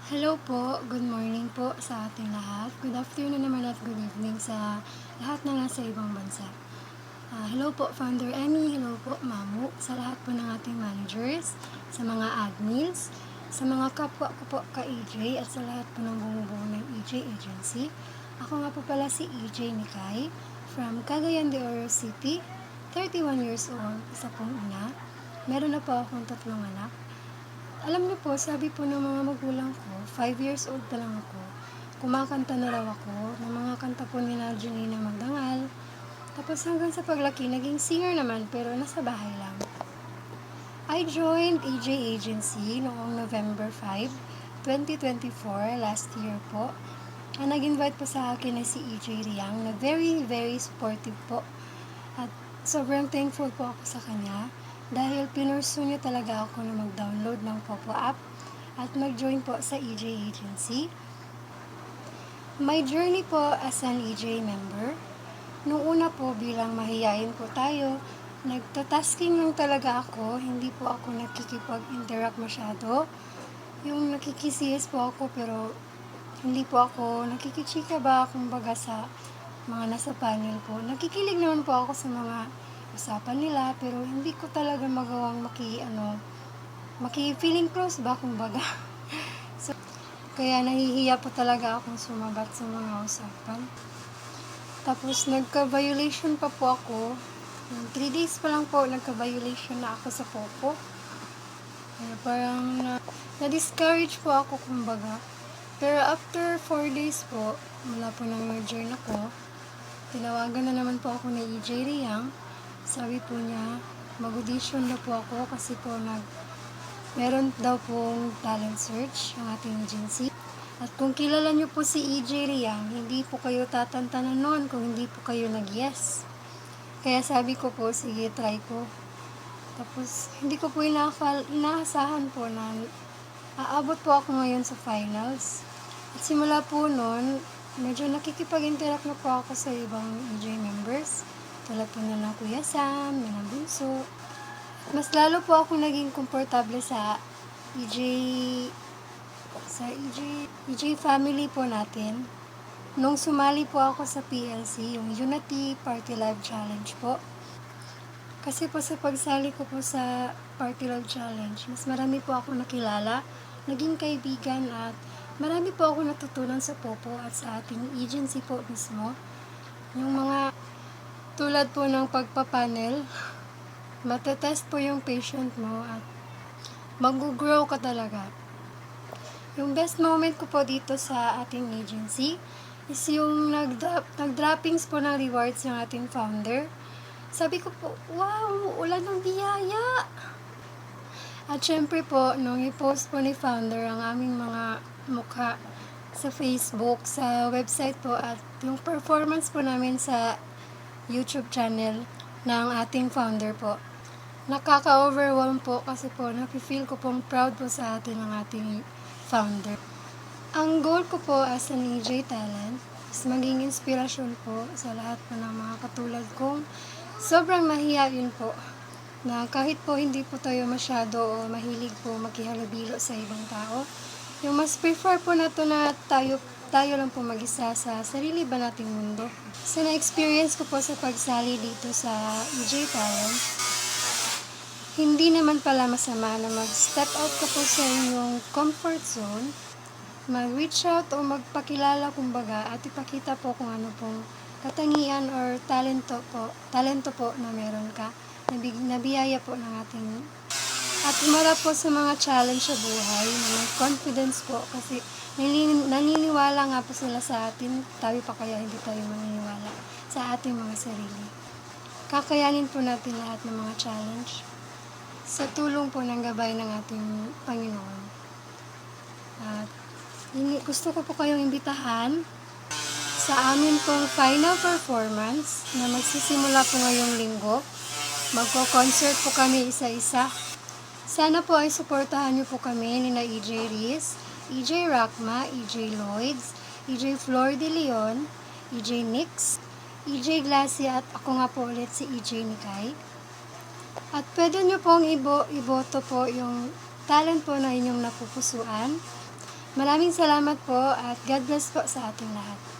Hello po, good morning po sa ating lahat. Good afternoon naman at good evening sa lahat na nasa ibang bansa. Hello po, Founder Emmy. Hello po, Mamu. Sa lahat po ng ating managers, sa mga admins, sa mga kapwa ko po ka-EJ at sa lahat po ng bumubuo ng EJ Agency. Ako nga po pala si EJ Nikay from Cagayan de Oro City, 31 years old, isa pong ina. Meron na po akong 3 anak. Alam niyo po, sabi po ng mga magulang ko, 5 years old pa lang ako, kumakanta na raw ako ng mga kanta po ni Janina Magdangal. Tapos hanggang sa paglaki, naging singer naman pero nasa bahay lang. I joined EJ Agency noong November 5, 2024, last year po. Nag-invite po sa akin na si EJ Riang na very supportive po. At sobrang thankful po ako sa kanya dahil pinursu niya talaga ako na mag-download ng Popo app at mag-join po sa EJ Agency. My journey po as an EJ member, nung una po bilang mahiyain po tayo, nagtatasking lang talaga ako, hindi po ako nakikipag-interact masyado. Yung nakikisiyas po ako pero hindi po ako nakikichika ba kumbaga sa mga nasa panel po. Nakikilig naman po ako sa mga usapan nila pero hindi ko talaga magawang maki-feeling close ba kumbaga. So, kaya nahihiya po talaga akong sumabat sa mga usapan. Tapos nagka-violation pa po ako. 3 days pa lang po nagka-violation na ako sa Popo. Kaya parang na-discourage po ako kumbaga. Pero after 4 days po, mula po nang nag-join ako, tinawagan na naman po ako ni EJ Riang. Sabi po niya, mag-audition na po ako kasi po meron daw pong talent search ang ating agency. At kung kilala niyo po si EJ Riang, hindi po kayo tatantanan noon kung hindi po kayo nag-yes. Kaya sabi ko po, sige, try ko. Tapos, hindi ko po inaasahan po na aabot po ako ngayon sa finals. At simula po noon, medyo nakikipag-interact na po ako sa ibang EJ members. Tulad po na ng Kuya Sam, na ng Bunso. Mas lalo po ako naging komportable sa EJ family po natin. Nung sumali po ako sa PLC, yung Unity Party Live Challenge po. Kasi po sa pagsali ko po sa Party Live Challenge, mas marami po ako nakilala, naging kaibigan at marami po ako natutunan sa Popo at sa ating agency po mismo. Yung mga tulad po ng pagpapanel, matetest po yung patient mo at mag-grow ka talaga. Yung best moment ko po dito sa ating agency is yung nag-droppings po ng rewards ng ating founder. Sabi ko po, wow, ulan ng biyaya! At syempre po, nung i-post po ni founder ang aming mga mukha sa Facebook, sa website po at yung performance po namin sa YouTube channel ng ating founder po. Nakaka-overwhelm po kasi po nafe-feel ko pong proud po sa atin ng ating founder. Ang goal ko po as an EJ talent is maging inspirasyon po sa lahat po ng mga katulad kong sobrang mahiyain po na kahit po hindi po tayo masyado o mahilig po makihalubilo sa ibang tao, yung mas prefer po na to na tayo lang po mag-isa sa sarili ba nating mundo. So, na-experience ko po sa pagsali dito sa EJ Talent, hindi naman pala masama na mag-step out ka po sa inyong comfort zone, mag-reach out o magpakilala kumbaga at ipakita po kung ano pong katangian or talento po na meron ka, nabiyaya po ng ating at umarap po sa mga challenge sa buhay na may confidence po kasi naniniwala nga po sila sa atin, tayo pa kaya hindi tayo maniniwala sa ating mga sarili. Kakayanin po natin lahat ng mga challenge sa tulong po ng gabay ng ating Panginoon. At gusto ko po kayong imbitahan sa amin pong final performance na magsisimula po ngayong linggo. Magko-concert po kami isa-isa. Sana po ay suportahan niyo po kami ni na EJ Riz, EJ Rakma, EJ Lloyds, EJ Flor de Leon, EJ Nix, EJ Glacia at ako nga po ulit si EJ Nikay. At pwede niyo pong iboto po yung talent po na inyong napupusuan. Maraming salamat po at God bless po sa ating lahat.